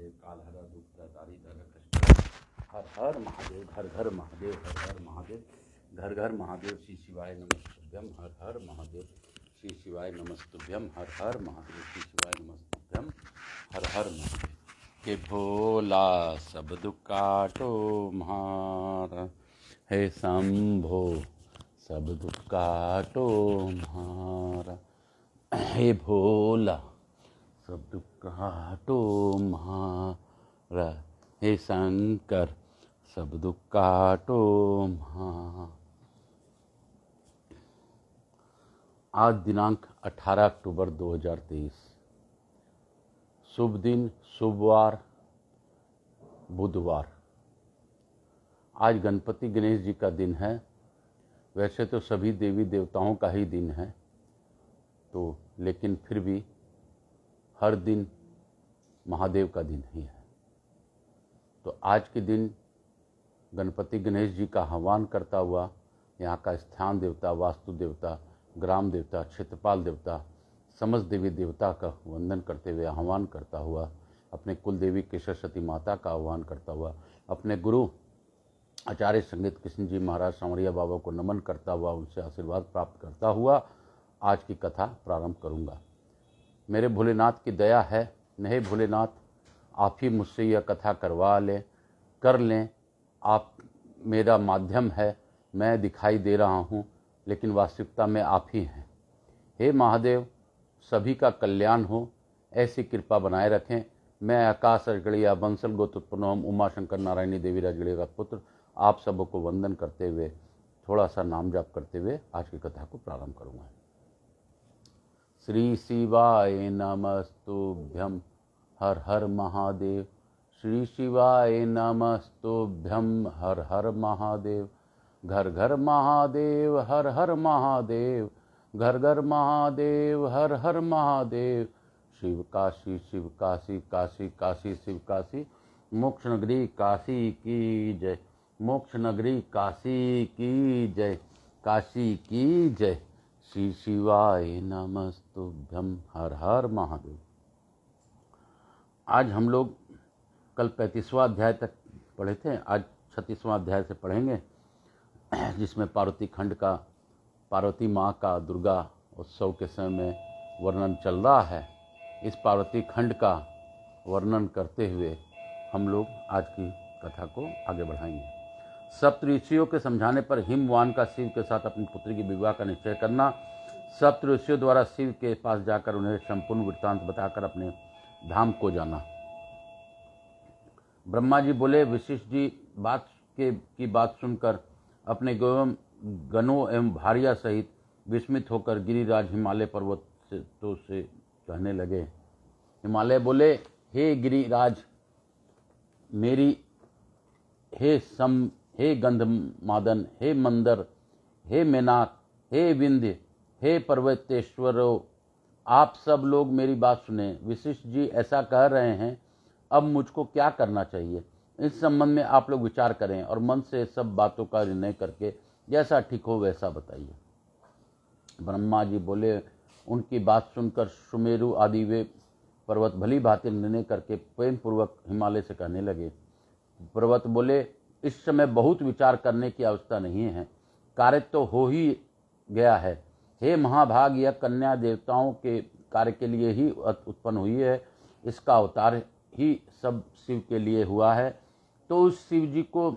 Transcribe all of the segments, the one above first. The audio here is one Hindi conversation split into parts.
महादेव काल हरा दुख दारी धर कष्ट हर हर महादेव घर घर महादेव हर हर महादेव घर घर महादेव श्री शिवाय नमस्तुभ्यम हर हर महादेव श्री शिवाय नमस्तुभ्यम हर हर महादेव श्री शिवाय नमस्तुभ्यम हर हर महादेव। के भोला सब दुख काटो म्हारा हे शंभो सब दुख काटो म्हारा हे भोला सब दुख काटो म्हारा हे शंकर सब दुख काटो म्हारा। आज दिनांक 18 अक्टूबर 2023, शुभ दिन, शुभवार, बुधवार। आज गणपति गणेश जी का दिन है। वैसे तो सभी देवी देवताओं का ही दिन है, तो लेकिन फिर भी हर दिन महादेव का दिन ही है। तो आज के दिन गणपति गणेश जी का आह्वान करता हुआ यहाँ का स्थान देवता, वास्तु देवता, ग्राम देवता, क्षेत्रपाल देवता, समस्त देवी देवता का वंदन करते हुए आह्वान करता हुआ, अपने कुल देवी केशर सती माता का आह्वान करता हुआ, अपने गुरु आचार्य संगीत कृष्ण जी महाराज सांवरिया बाबा को नमन करता हुआ, उनसे आशीर्वाद प्राप्त करता हुआ आज की कथा प्रारंभ करूंगा। मेरे भोलेनाथ की दया है, नहीं भोलेनाथ आप ही मुझसे यह कथा करवा लें, कर लें। आप मेरा माध्यम है, मैं दिखाई दे रहा हूँ, लेकिन वास्तविकता में आप ही हैं। हे महादेव, सभी का कल्याण हो, ऐसी कृपा बनाए रखें। मैं आकाश राजगढ़िया बंसल गोत्रोत्पन्न उमा शंकर नारायणी देवी राजगढ़िया का पुत्र आप सबको वंदन करते हुए, थोड़ा सा नाम जाप करते हुए आज की कथा को प्रारंभ करूँगा। श्री शिवाय नमस्तुभ्यम हर हर महादेव। श्री शिवाय नमस्तुभ्यम हर हर महादेव। घर घर महादेव हर हर महादेव। घर घर महादेव हर हर महादेव। शिव काशी काशी काशी शिव काशी। मोक्ष नगरी काशी की जय। मोक्ष नगरी काशी की जय। काशी की जय। श्री शिवाय नमस्तुभ्यम हर हर महादेव। आज हम लोग कल 35वां अध्याय तक पढ़े थे, आज 36वां अध्याय से पढ़ेंगे, जिसमें पार्वती खंड का, पार्वती माँ का दुर्गा उत्सव के समय में वर्णन चल रहा है। इस पार्वती खंड का वर्णन करते हुए हम लोग आज की कथा को आगे बढ़ाएंगे। सप्त ऋषियों के समझाने पर हिमवान का शिव के साथ अपनी पुत्री की विवाह का निश्चय करना। सप्त ऋषियों द्वारा शिव के पास जाकर उन्हें संपूर्ण वृत्तांत बताकर अपने धाम को जाना। ब्रह्मा जी बोले, वशिष्ठ जी की बात सुनकर अपने गणों एवं भार्या सहित विस्मित होकर गिरिराज हिमालय पर्वत से कहने लगे। हिमालय बोले, हे गिरिराज मेरी, हे गंधमादन, हे मंदर, हे मेनाक, हे विंध्य, हे पर्वतेश्वरों, आप सब लोग मेरी बात सुने। वशिष्ठ जी ऐसा कह रहे हैं, अब मुझको क्या करना चाहिए, इस संबंध में आप लोग विचार करें और मन से सब बातों का निर्णय करके जैसा ठीक हो वैसा बताइए। ब्रह्मा जी बोले, उनकी बात सुनकर सुमेरु आदि वे पर्वत भली भांति निर्णय करके प्रेम पूर्वक हिमालय से कहने लगे। पर्वत बोले, इस समय बहुत विचार करने की आवश्यकता नहीं है, कार्य तो हो ही गया है। हे महाभाग, यह कन्या देवताओं के कार्य के लिए ही उत्पन्न हुई है, इसका अवतार ही सब शिव के लिए हुआ है, तो उस शिव जी को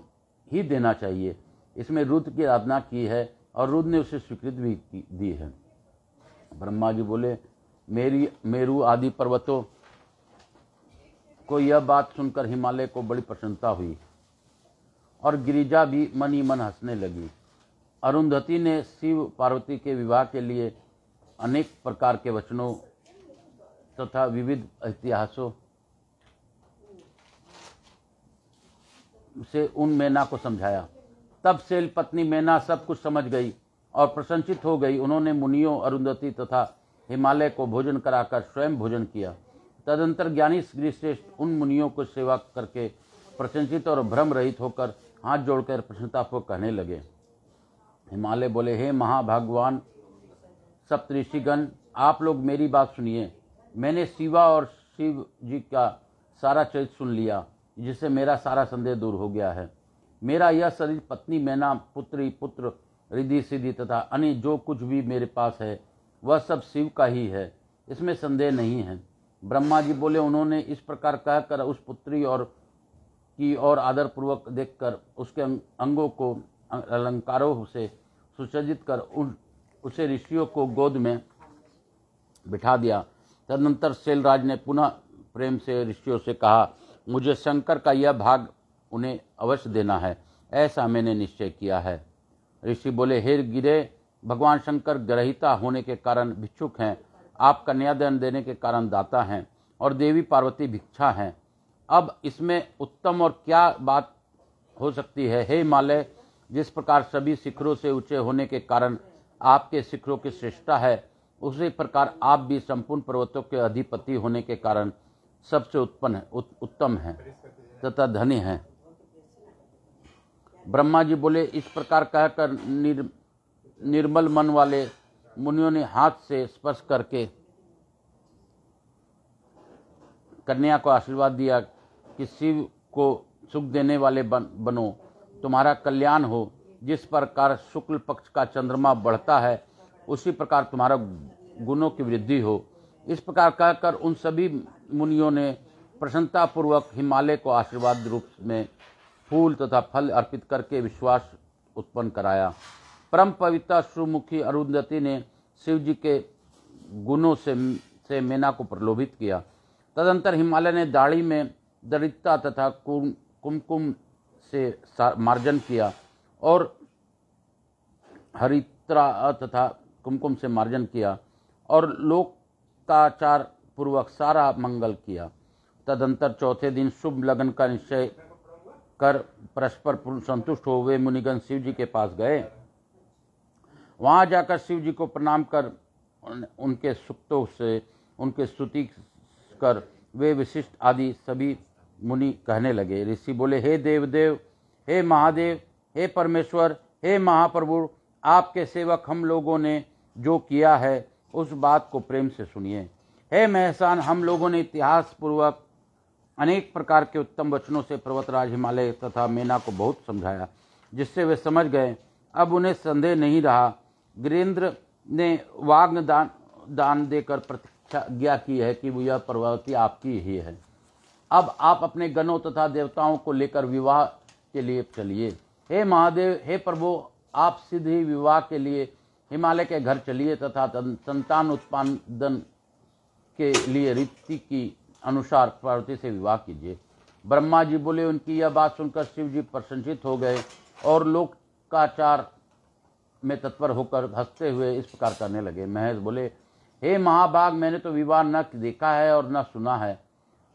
ही देना चाहिए। इसमें रुद्र की आराधना की है और रुद्र ने उसे स्वीकृति भी दी है। ब्रह्मा जी बोले, मेरु आदि पर्वतों को यह बात सुनकर हिमालय को बड़ी प्रसन्नता हुई और गिरिजा भी मन ही मन हंसने लगी। अरुंधति ने शिव पार्वती के विवाह के लिए अनेक प्रकार के वचनों तथा विविध इतिहासों से उन मैना को समझाया। तब से पत्नी मैना सब कुछ समझ गई और प्रसन्नचित हो गई। उन्होंने मुनियों, अरुंधति तथा हिमालय को भोजन कराकर स्वयं भोजन किया। तदंतर ज्ञानी गिरिश्रेष्ठ उन मुनियों को सेवा करके प्रसन्नचित और भ्रम रहित होकर हाथ जोड़कर प्रसन्नतापूर्वक कहने लगे। हिमालय बोले, हे महाभगवान सप्तऋषिगण, आप लोग मेरी बात सुनिए। मैंने शिवा और शिव जी का सारा चरित्र सुन लिया, जिससे मेरा सारा संदेह दूर हो गया है। मेरा यह शरीर, पत्नी, मैना, पुत्री, पुत्र, रिद्धि सिद्धि तथा अन्य जो कुछ भी मेरे पास है वह सब शिव का ही है, इसमें संदेह नहीं है। ब्रह्मा जी बोले, उन्होंने इस प्रकार कहकर उस पुत्री की ओर आदरपूर्वक देखकर उसके अंगों को अलंकारों से सुसज्जित कर उसे ऋषियों को गोद में बिठा दिया। तदनंतर शैलराज ने पुनः प्रेम से ऋषियों से कहा, मुझे शंकर का यह भाग उन्हें अवश्य देना है, ऐसा मैंने निश्चय किया है। ऋषि बोले, हे गिरे, भगवान शंकर ग्रहिता होने के कारण भिक्षुक हैं, आप कन्यादान देने के कारण दाता हैं और देवी पार्वती भिक्षा हैं। अब इसमें उत्तम और क्या बात हो सकती है। हे हिमालय, जिस प्रकार सभी शिखरों से ऊंचे होने के कारण आपके शिखरों की श्रेष्ठता है, उसी प्रकार आप भी संपूर्ण पर्वतों के अधिपति होने के कारण सबसे उत्तम हैं तथा धनी हैं। ब्रह्मा जी बोले, इस प्रकार कहकर निर्मल मन वाले मुनियों ने हाथ से स्पर्श करके कन्या को आशीर्वाद दिया कि शिव को सुख देने वाले बनो, तुम्हारा कल्याण हो। जिस प्रकार शुक्ल पक्ष का चंद्रमा बढ़ता है, उसी प्रकार तुम्हारा गुणों की वृद्धि हो। इस प्रकार कहकर उन सभी मुनियों ने प्रसन्नतापूर्वक हिमालय को आशीर्वाद रूप में फूल तथा फल अर्पित करके विश्वास उत्पन्न कराया। परम पवित्र सुमुखी अरुंधति ने शिव जी के गुणों से मैना को प्रलोभित किया। तदंतर हिमालय ने दाढ़ी में दरिद्रता तथा कुमकुम से मार्जन किया और हरिद्रा तथा कुमकुम से मार्जन किया और लोकाचार पूर्वक सारा मंगल किया। तदंतर चौथे दिन शुभ लगन का निश्चय कर परस्पर संतुष्ट हो वे मुनिगण शिव जी के पास गए। वहां जाकर शिव जी को प्रणाम कर उनके सूक्तों से उनके स्तुति कर वे वशिष्ठ आदि सभी मुनि कहने लगे। ऋषि बोले, हे देवदेव, हे महादेव, हे परमेश्वर, हे महाप्रभु, आपके सेवक हम लोगों ने जो किया है उस बात को प्रेम से सुनिए। हे महसान, हम लोगों ने इतिहास पूर्वक अनेक प्रकार के उत्तम वचनों से पर्वतराज हिमालय तथा मैना को बहुत समझाया, जिससे वे समझ गए। अब उन्हें संदेह नहीं रहा। गिरीन्द्र ने वाग्न दान देकर प्रतिज्ञा की है कि यह पर्वती आपकी ही है। अब आप अपने गणों तथा देवताओं को लेकर विवाह के लिए चलिए। हे महादेव, हे प्रभु, आप सिद्ध ही विवाह के लिए हिमालय के घर चलिए तथा संतान उत्पादन के लिए रीति की अनुसार पार्वती से विवाह कीजिए। ब्रह्मा जी बोले, उनकी यह बात सुनकर शिव जी प्रसन्नचित्त हो गए और लोकाचार में तत्पर होकर हंसते हुए इस प्रकार करने लगे। महेश बोले, हे महाभाग, मैंने तो विवाह न देखा है और न सुना है।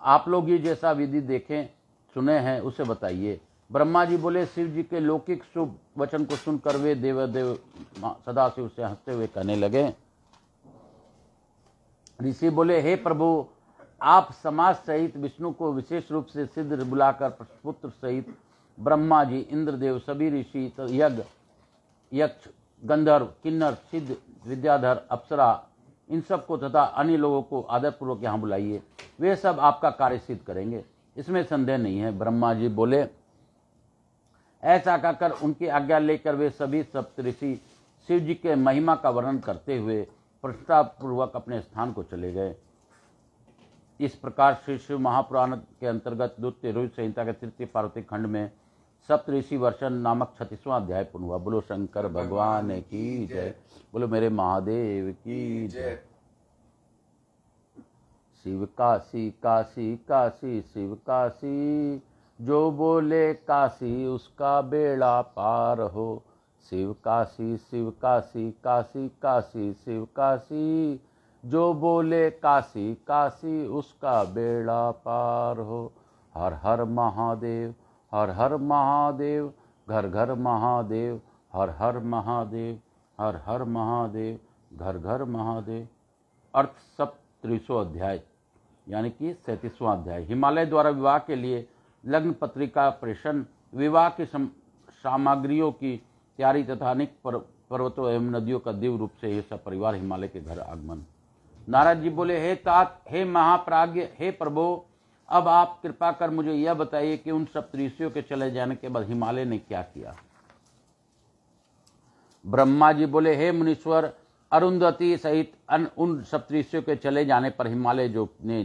आप लोग ये जैसा विधि देखें सुने हैं उसे बताइए। ब्रह्मा जी बोले, शिव जी के लौकिक शुभ वचन को सुनकर वे देवदेव सदाशिव से हंसते हुए कहने लगे। ऋषि बोले, हे प्रभु, आप समाज सहित विष्णु को विशेष रूप से सिद्ध बुलाकर पुत्र सहित ब्रह्मा जी, इंद्रदेव, सभी ऋषि, यज्ञ, यक्ष, गंधर्व, किन्नर, सिद्ध, विद्याधर, अप्सरा, इन सब को तथा अन्य लोगों को आदरपूर्वक यहाँ बुलाइए। वे सब आपका कार्य सिद्ध करेंगे, इसमें संदेह नहीं है। ब्रह्मा जी बोले, ऐसा कहकर उनकी आज्ञा लेकर वे सभी सप्तऋषि शिव जी के महिमा का वर्णन करते हुए प्रस्तावपूर्वक अपने स्थान को चले गए। इस प्रकार श्री शिव महापुराण के अंतर्गत द्वितीय रोहित संहिता के तृतीय पार्वती खंड में सप्तऋषि वर्षन नामक 36वां अध्याय पूर्ण हुआ। बोलो शंकर भगवान की जय, बोलो मेरे महादेव की जय। शिव काशी काशी काशी शिव काशी, जो बोले काशी उसका बेड़ा पार हो। शिव काशी काशी काशी शिव काशी, जो बोले काशी काशी उसका बेड़ा पार हो। हर हर महादेव, हर हर महादेव, घर घर महादेव, हर हर महादेव, हर हर महादेव, घर घर महादेव। अर्थ 37वां अध्याय यानी कि 37वां अध्याय। हिमालय द्वारा विवाह के लिए लग्न पत्रिका प्रेषण, विवाह की सामग्रियों की तैयारी तथा अनेक पर्वतों एवं नदियों का दिव्य रूप से ये सब परिवार हिमालय के घर आगमन। नारद जी बोले, हे तात, हे महाप्राज्ञ, हे प्रभो, अब आप कृपा कर मुझे यह बताइए कि उन सप्तऋषियों के चले जाने के बाद हिमालय ने क्या किया। ब्रह्मा जी बोले, हे मुनीश्वर, अरुंधति सहित उन सप्तऋषियों के चले जाने पर हिमालय ने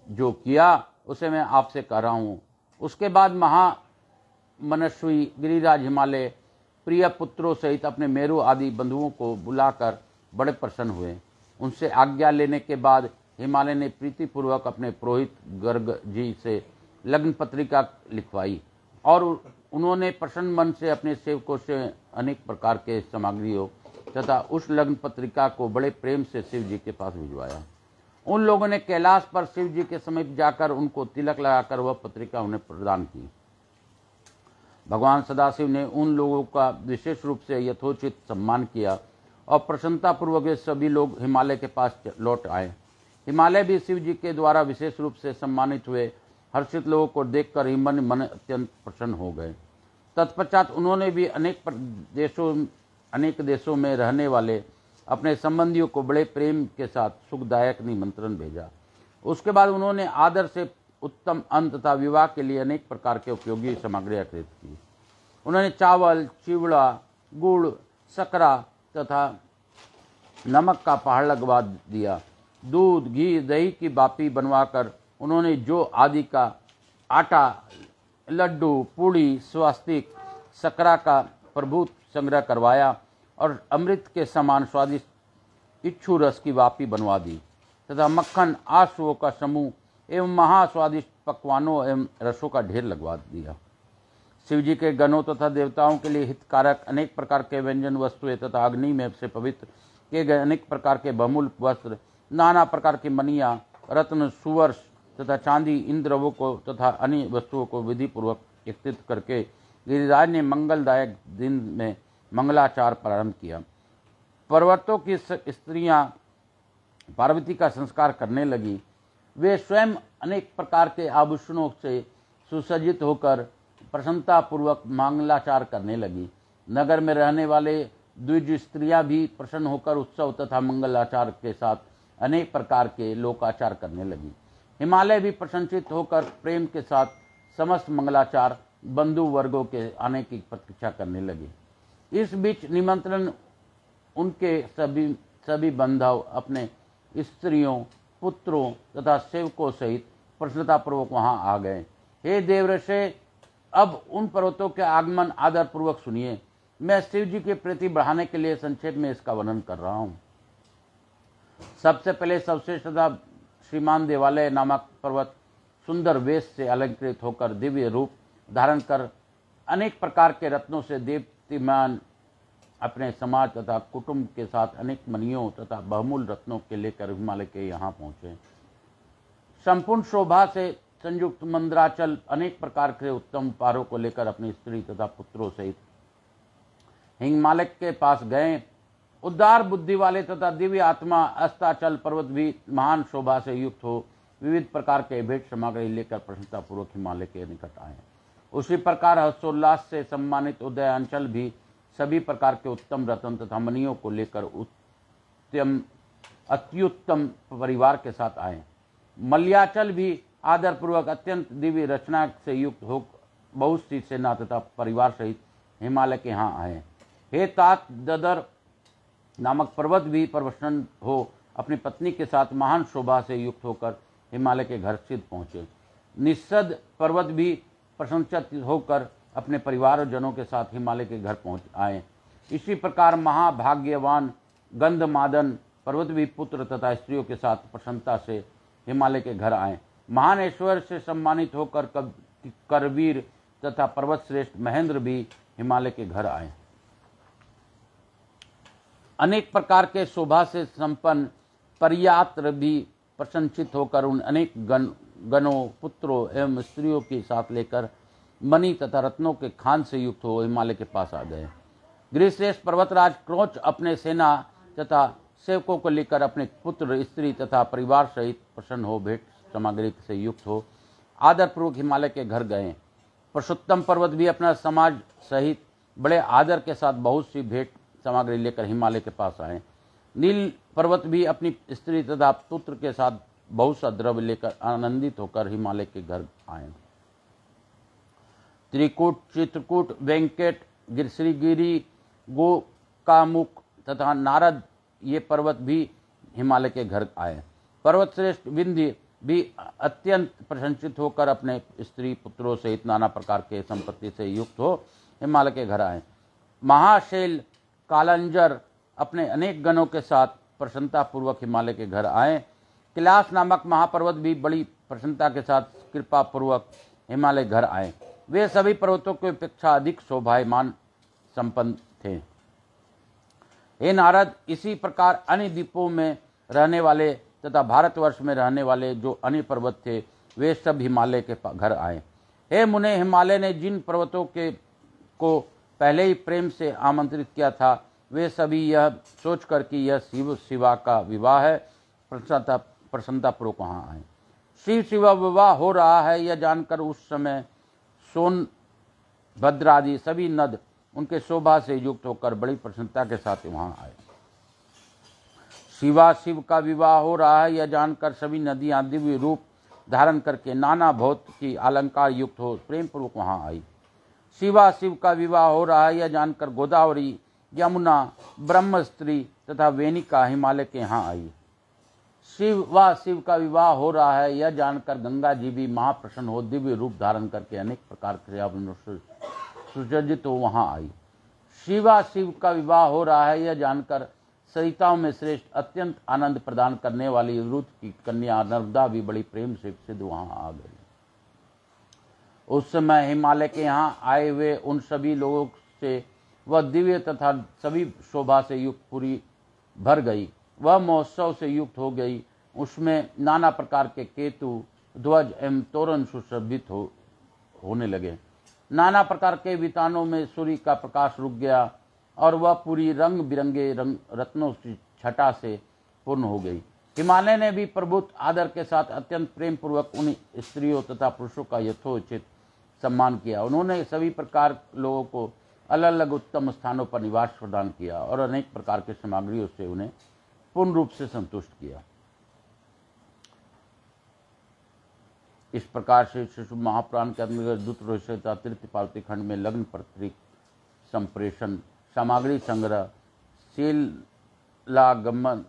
जो किया उसे मैं आपसे कह रहा हूं। उसके बाद महामनस्वी गिरिराज हिमालय प्रिय पुत्रों सहित अपने मेरु आदि बंधुओं को बुलाकर बड़े प्रसन्न हुए। उनसे आज्ञा लेने के बाद हिमालय ने प्रीतिपूर्वक अपने पुरोहित गर्ग जी से लग्न पत्रिका लिखवाई और उन्होंने प्रसन्न मन से अपने सेवकों से अनेक प्रकार के सामग्रियों तथा उस लग्न पत्रिका को बड़े प्रेम से शिव जी के पास भिजवाया। उन लोगों ने कैलाश पर शिव जी के समीप जाकर उनको तिलक लगाकर वह पत्रिका उन्हें प्रदान की। भगवान सदाशिव ने उन लोगों का विशेष रूप से यथोचित सम्मान किया और प्रसन्नतापूर्वक सभी लोग हिमालय के पास लौट आए। हिमालय भी शिव जी के द्वारा विशेष रूप से सम्मानित हुए। हर्षित लोगों को देखकर ही मन अत्यंत प्रसन्न हो गए। तत्पश्चात उन्होंने भी अनेक देशों में रहने वाले अपने संबंधियों को बड़े प्रेम के साथ सुखदायक निमंत्रण भेजा। उसके बाद उन्होंने आदर से उत्तम अन्न तथा विवाह के लिए अनेक प्रकार के उपयोगी सामग्री अर्पित की। उन्होंने चावल, चिवड़ा, गुड़, सकरा तथा नमक का पहाड़ लगवा दिया। दूध, घी, दही की बापी बनवाकर उन्होंने जौ आदि का आटा, लड्डू, पूड़ी, स्वास्तिक, सकरा का प्रभुत संग्रह करवाया और अमृत के समान स्वादिष्ट इच्छू रस की वापी बनवा दी तथा मक्खन, आशुओं का समूह एवं महास्वादिष्ट पकवानों एवं रसों का ढेर लगवा दिया। शिव जी के गणों तथा देवताओं के लिए हितकारक अनेक प्रकार के व्यंजन वस्तुएं तथा अग्नि में से पवित्र किए गए अनेक प्रकार के बहुमूल्य वस्त्र, नाना प्रकार की मनिया, रत्न, सुवर्ष तथा चांदी, इन द्रव्यों को तथा अन्य वस्तुओं को विधि पूर्वक एकत्रित करके गिरिराज ने मंगलदायक दिन में मंगलाचार प्रारंभ किया। पर्वतों की स्त्रियां पार्वती का संस्कार करने लगी। वे स्वयं अनेक प्रकार के आभूषणों से सुसज्जित होकर प्रसन्नतापूर्वक मंगलाचार करने लगी। नगर में रहने वाले द्विज स्त्रियां भी प्रसन्न होकर उत्सव तथा मंगलाचार के साथ अनेक प्रकार के लोकाचार करने लगी। हिमालय भी प्रसन्नचित होकर प्रेम के साथ समस्त मंगलाचार बंधु वर्गों के आने की प्रतीक्षा करने लगे। इस बीच निमंत्रण उनके सभी बंधव अपने स्त्रियों, पुत्रों तथा सेवकों सहित प्रसन्नतापूर्वक वहां आ गए। हे देवऋषि, अब उन पर्वतों के आगमन आदर पूर्वक सुनिए। मैं शिव जी के प्रति बढ़ाने के लिए संक्षेप में इसका वर्णन कर रहा हूं। सबसे पहले सर्वश्रेष्ठ तथा श्रीमान देवालय नामक पर्वत सुंदर वेश से अलंकृत होकर दिव्य रूप धारण कर अनेक प्रकार के रत्नों से दीप्तिमान अपने समाज तथा कुटुंब के साथ अनेक मणियों तथा बहुमूल्य रत्नों के लेकर हिमालय के यहाँ पहुंचे। संपूर्ण शोभा से संयुक्त मंद्राचल अनेक प्रकार के उत्तम उपहारों को लेकर अपनी स्त्री तथा पुत्रों सहित हिमालय के पास गए। उदार बुद्धि वाले तथा दिव्य आत्मा अस्ताचल पर्वत भी महान शोभा से युक्त हो विविध प्रकार के भेंट सामग्री लेकर प्रसन्नतापूर्वक हिमालय के निकट आए। उसी प्रकार हर्षोल्लास से सम्मानित उदयांचल भी सभी प्रकार के उत्तम रत्न तथा मणियों को लेकर अत्युत्तम परिवार के साथ आए। मल्याचल भी आदरपूर्वक अत्यंत दिव्य रचना से युक्त हो बहुत सी सेना तथा परिवार सहित हिमालय के यहाँ आए। हे तात ददर नामक पर्वत भी प्रसन्न हो अपनी पत्नी के साथ महान शोभा से युक्त होकर हिमालय के घर स्थित पहुंचे। निस्सद पर्वत भी प्रसन्नचित्त होकर अपने परिवार और जनों के साथ हिमालय के घर पहुंच आए। इसी प्रकार महाभाग्यवान गंधमादन पर्वत भी पुत्र तथा स्त्रियों के साथ प्रसन्नता से हिमालय के घर आए। महान ऐश्वर्य से सम्मानित होकर करवीर तथा पर्वत श्रेष्ठ महेंद्र भी हिमालय के घर आए। अनेक प्रकार के शोभा से संपन्न परियात्र भी प्रसन्नचित होकर उन अनेक गणों, पुत्रों एवं स्त्रियों के साथ लेकर मणि तथा रत्नों के खान से युक्त हो हिमालय के पास आ गए। गिरिश्रेष्ठ पर्वतराज क्रोच अपने सेना तथा सेवकों को लेकर अपने पुत्र, स्त्री तथा परिवार सहित प्रसन्न हो भेंट सामग्री से युक्त हो आदरपूर्वक हिमालय के घर गए। पुरुषोत्तम पर्वत भी अपना समाज सहित बड़े आदर के साथ बहुत सी भेंट सामग्री लेकर हिमालय के पास आए। नील पर्वत भी अपनी स्त्री तथा पुत्र के साथ बहुत सा द्रव्य लेकर आनंदित होकर हिमालय के घर आए। त्रिकूट, चित्रकूट, वेंकट, श्रीगिरी, गोकामुख तथा नारद ये पर्वत भी हिमालय के घर आए। पर्वत श्रेष्ठ विंध्य भी अत्यंत प्रशंसित होकर अपने स्त्री पुत्रों सहित नाना प्रकार के संपत्ति से युक्त हो हिमालय के घर आए। महाशैल कालंजर अपने अनेक गणों के साथ प्रसन्नता पूर्वक हिमालय के घर आए। कैलाश नामक महापर्वत भी बड़ी प्रसन्नता के साथ कृपा पूर्वक हिमालय घर आए। वे सभी पर्वतों की अपेक्षा अधिक शोभायमान संपन्न थे। हे नारद, इसी प्रकार अन्य द्वीपों में रहने वाले तथा भारतवर्ष में रहने वाले जो अन्य पर्वत थे वे सब हिमालय के घर आए। हे मुने, हिमालय ने जिन पर्वतों को पहले ही प्रेम से आमंत्रित किया था वे सभी यह सोचकर कि यह शिव शिवा का विवाह है प्रसन्नतापूर्वक वहाँ आए। शिव शिवा विवाह हो रहा है यह जानकर उस समय सोनभद्र आदि सभी नद उनके शोभा से युक्त होकर बड़ी प्रसन्नता के साथ वहाँ आए। शिवा शिव का विवाह हो रहा है यह जानकर सभी नदियाँ दिव्य रूप धारण करके नाना भौत की अलंकार युक्त हो प्रेम पूर्वक वहाँ आई। शिवा शिव का विवाह हो रहा है यह जानकर गोदावरी, यमुना, ब्रह्मस्त्री तथा वेणिका हिमालय के यहाँ आई। शिव का विवाह हो रहा है यह जानकर गंगा जी भी महाप्रसन्न हो दिव्य रूप धारण करके अनेक प्रकार के सुसज्जित हो वहाँ आई। शिव का विवाह हो रहा है यह जानकर सरिताओं में श्रेष्ठ अत्यंत आनंद प्रदान करने वाली रुद्र की कन्या नर्मदा भी बड़ी प्रेम से सिद्ध वहाँ आ गई। उस समय हिमालय के यहाँ आए हुए उन सभी लोगों से वह दिव्य तथा सभी शोभा से युक्त पूरी भर गई। वह महोत्सव से युक्त हो गई। उसमें नाना प्रकार के केतु, ध्वज एवं तोरण सुशोभित होने लगे। नाना प्रकार के वितानों में सूर्य का प्रकाश रुक गया और वह पूरी रंग बिरंगे रत्नों की छटा से पूर्ण हो गई। हिमालय ने भी प्रभुत आदर के साथ अत्यंत प्रेम पूर्वक उन स्त्रियों तथा पुरुषों का यथोचित सम्मान किया। उन्होंने सभी प्रकार लोगों को अलग अलग उत्तम स्थानों पर निवास प्रदान किया और अनेक प्रकार के सामग्रियों से उन्हें पूर्ण रूप से संतुष्ट किया। इस प्रकार से शिशु महापुराण के अंतर्गत दूत तृतीय पार्वती खंड में लग्न पत्रिक संप्रेषण, सामग्री संग्रह, शीलागमन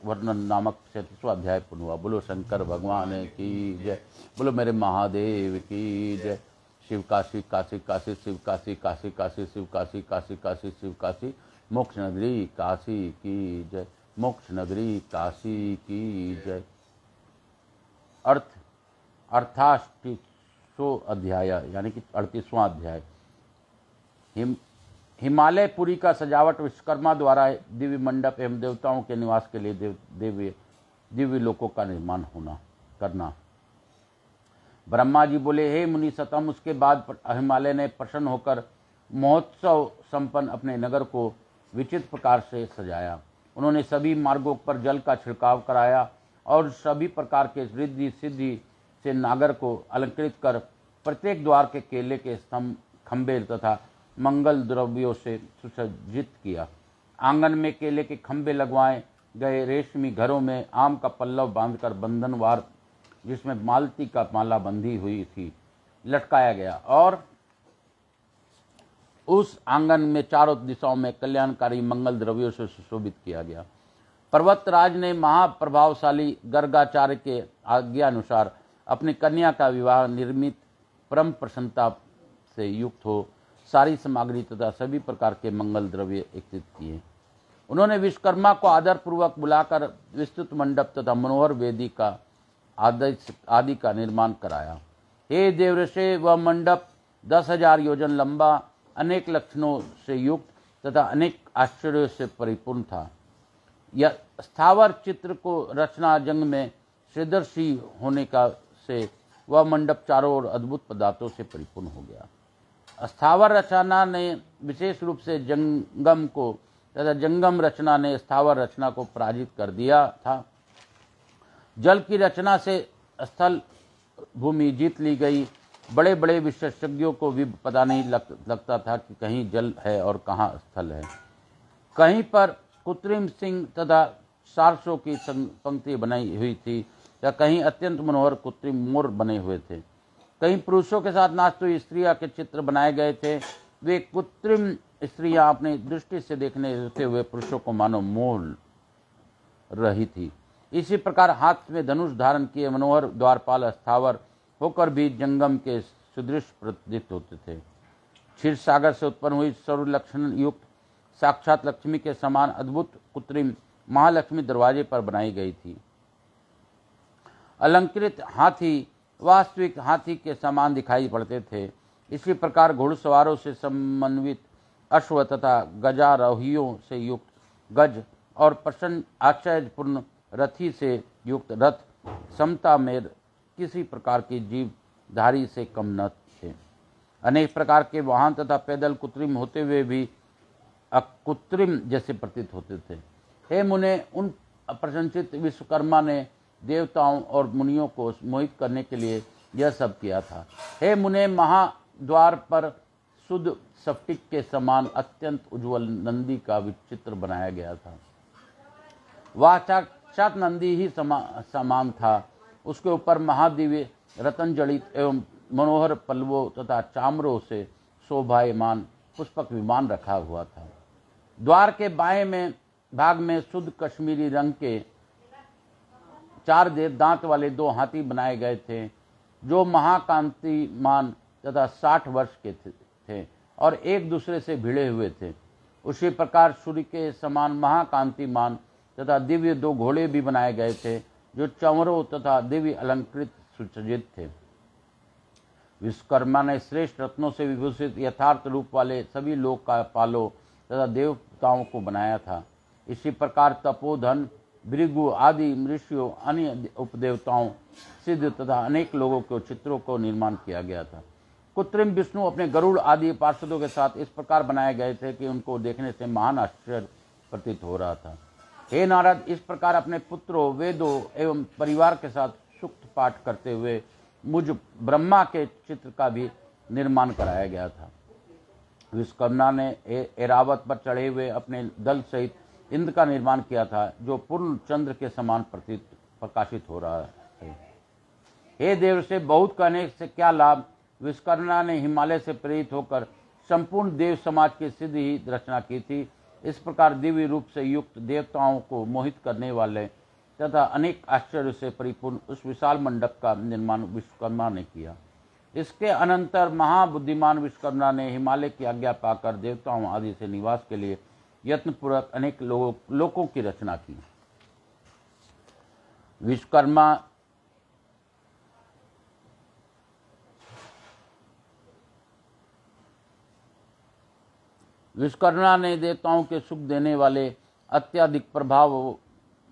वर्णन नामक 37वां अध्याय पूर्ण हुआ। बोलो शंकर भगवान की जय। बोलो मेरे महादेव की जय। शिव काशी काशी काशी शिव काशी काशी काशी शिव काशी काशी काशी शिव काशी मोक्ष नगरी काशी की जय। मोक्ष नगरी काशी की जय। अर्थाष्टो अध्याय यानी कि 38वां अध्याय। हिमालय पुरी का सजावट विश्वकर्मा द्वारा दिव्य मंडप एवं देवताओं के निवास के लिए दिव्य लोकों का निर्माण करना। ब्रह्मा जी बोले, हे मुनि सतम, उसके बाद हिमालय ने प्रसन्न होकर महोत्सव संपन्न अपने नगर को विचित्र प्रकार से सजाया। उन्होंने सभी मार्गों पर जल का छिड़काव कराया और सभी प्रकार के रिद्धि सिद्धि से नागर को अलंकृत कर प्रत्येक द्वार के केले के स्तंभ, खंभे तथा मंगल द्रव्यों से सुसज्जित किया। आंगन में केले के खंभे लगवाए गए। रेशमी घरों में आम का पल्लव बांधकर बंधनवार जिसमें मालती का माला बंधी हुई थी लटकाया गया और उस आंगन में चारों दिशाओं में कल्याणकारी मंगल द्रव्यों से सुशोभित किया गया। पर्वतराज ने महाप्रभावशाली गर्गाचार्य के आज्ञा अनुसार अपनी कन्या का विवाह निर्मित परम प्रसन्नता से युक्त हो सारी सामग्री तथा सभी प्रकार के मंगल द्रव्य एकत्रित किए। उन्होंने विश्वकर्मा को आदर पूर्वक बुलाकर विस्तृत मंडप तथा मनोहर वेदी का आदि का निर्माण कराया। हे देवऋषि, वह मंडप 10,000 योजन लंबा, अनेक लक्षणों से युक्त तथा अनेक आश्चर्यों से परिपूर्ण था। यह स्थावर चित्र को रचना जंग में सदृशी होने का से वह मंडप चारों ओर अद्भुत पदार्थों से परिपूर्ण हो गया। स्थावर रचना ने विशेष रूप से जंगम को तथा जंगम रचना ने स्थावर रचना को पराजित कर दिया था। जल की रचना से स्थल भूमि जीत ली गई। बड़े बड़े विशेषज्ञों को भी पता नहीं लगता था कि कहीं जल है और कहाँ स्थल है। कहीं पर कृत्रिम सिंह तथा सारसों की पंक्ति बनाई हुई थी या कहीं अत्यंत मनोहर कृत्रिम मोर बने हुए थे। कहीं पुरुषों के साथ नाचती हुई स्त्रियां के चित्र बनाए गए थे। वे कृत्रिम स्त्रियां अपनी दृष्टि से देखने होते हुए पुरुषों को मानो मोह रही थी। इसी प्रकार हाथ में धनुष धारण किए मनोहर द्वारपाल स्थावर होकर भी जंगम के सुदृश्य प्रतीत होते थे। क्षीर सागर से उत्पन्न हुई सर्व लक्षण युक्त साक्षात लक्ष्मी के समान अद्भुत कृत्रिम महालक्ष्मी दरवाजे पर बनाई गई थी। अलंकृत हाथी वास्तविक हाथी के समान दिखाई पड़ते थे। इसी प्रकार घुड़सवारों से समन्वित अश्व तथा गजारोहियों से युक्त गज और प्रसन्न आश्चर्यपूर्ण रथी से युक्त रथ समता में किसी प्रकार की जीवधारी से कम न थे। अनेक प्रकार के वाहन तथा पैदल कृत्रिम होते हुए भी अकृत्रिम जैसे प्रतीत होते थे। हे मुने, उन प्रशंसित विश्वकर्मा ने देवताओं और मुनियों को मोहित करने के लिए यह सब किया था। हे मुने, महाद्वार पर शुद्ध स्फटिक के समान अत्यंत उज्ज्वल नंदी का विचित्र बनाया गया था। वह साक्षात नंदी ही समान था। उसके ऊपर महादिव्य रतन जड़ित एवं मनोहर पल्लवों तथा चामरों से शोभायमान पुष्पक विमान रखा हुआ था। द्वार के बाएं में भाग में शुद्ध कश्मीरी रंग के 4 दांत वाले 2 हाथी बनाए गए थे, जो महाकांतिमान तथा 60 वर्ष के थे और एक दूसरे से भिड़े हुए थे। उसी प्रकार सूर्य के समान महाकांतिमान तथा दिव्य 2 घोड़े भी बनाए गए थे, जो चंवरों तथा दिव्य अलंकृत सुसज्जित थे। विश्वकर्मा ने श्रेष्ठ रत्नों से विभूषित यथार्थ रूप वाले सभी लोकपालों तथा देवताओं को बनाया था। इसी प्रकार तपोधन, भृगु आदि ऋषियों, अन्य उपदेवताओं, सिद्ध तथा अनेक लोगों के चित्रों को निर्माण किया गया था। कृत्रिम विष्णु अपने गरुड़ आदि पार्षदों के साथ इस प्रकार बनाए गए थे कि उनको देखने से महान आश्चर्य प्रतीत हो रहा था। हे नारद, इस प्रकार अपने पुत्रों, वेदों एवं परिवार के साथ सूक्त पाठ करते हुए मुझ ब्रह्मा के चित्र का भी निर्माण कराया गया था। विश्वकर्मा ने ऐरावत पर चढ़े हुए अपने दल सहित इंद्र का निर्माण किया था, जो पूर्ण चंद्र के समान प्रकाशित हो रहा है। हे देव, से बहुत कहने से क्या लाभ। विश्वकर्मा ने हिमालय से प्रेरित होकर संपूर्ण देव समाज की सिद्ध ही रचना की थी। इस प्रकार दिव्य रूप से युक्त देवताओं को मोहित करने वाले तथा अनेक आश्चर्य से परिपूर्ण उस विशाल मंडप का निर्माण विश्वकर्मा ने किया। इसके अनंतर महाबुद्धिमान विश्वकर्मा ने हिमालय की आज्ञा पाकर देवताओं आदि से निवास के लिए यत्नपूर्वक अनेक लोकों की रचना की। विश्वकर्मा ने देवताओं के सुख देने वाले अत्यधिक प्रभाव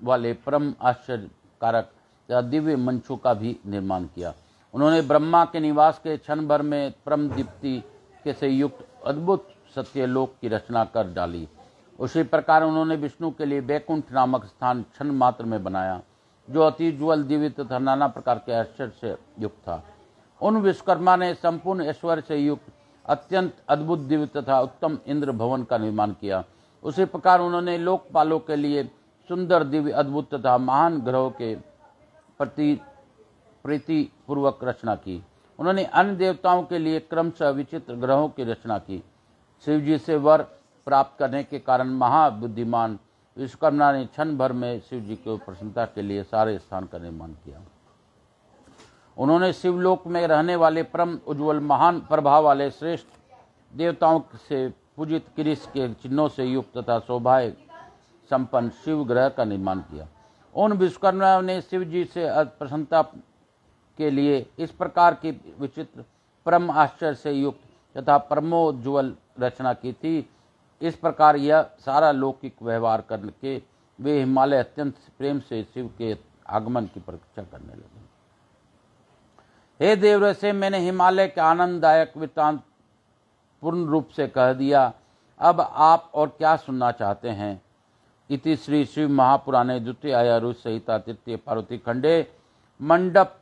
वाले परम आश्चर्यकारक या दिव्य मंचों का भी निर्माण किया। उन्होंने ब्रह्मा के निवास के क्षण भर में परम दीप्ति के से युक्त अद्भुत सत्यलोक की रचना कर डाली। उसी प्रकार उन्होंने विष्णु के लिए वैकुंठ नामक स्थान क्षण मात्र में बनाया, जो अति ज्वल दिव्य तथा नाना प्रकार के आश्चर्य से युक्त था। उन विश्वकर्मा ने संपूर्ण ऐश्वर्य से युक्त अत्यंत अद्भुत दिव्य तथा उत्तम इंद्र भवन का निर्माण किया। उसी प्रकार उन्होंने लोकपालों के लिए सुंदर दिव्य अद्भुत तथा महान ग्रहों के प्रीति पूर्वक रचना की। उन्होंने अन्य देवताओं के लिए क्रमशः विचित्र ग्रहों की रचना की। शिव जी से वर प्राप्त करने के कारण महाबुद्धिमान विश्वकर्मा ने क्षण भर में शिव जी की प्रसन्नता के लिए सारे स्थान का निर्माण किया। उन्होंने शिवलोक में रहने वाले परम उज्ज्वल महान प्रभाव वाले श्रेष्ठ देवताओं से पूजित किरीश के चिन्हों से युक्त तथा शोभाए संपन्न शिव ग्रह का निर्माण किया। उन विश्वकर्मा ने शिव जी से प्रसन्नता के लिए इस प्रकार की विचित्र परम आश्चर्य से युक्त तथा परमोज्ज्वल रचना की थी। इस प्रकार यह सारा लौकिक व्यवहार करके वे हिमालय अत्यंत प्रेम से शिव के आगमन की प्रतीक्षा करने लगे। हे देव, से मैंने हिमालय के आनंददायक वृत्तांत पूर्ण रूप से कह दिया। अब आप और क्या सुनना चाहते हैं। इति श्री शिव महापुराणे द्वितीय आरुष संहिता तृतीय पार्वती खंडे मंडप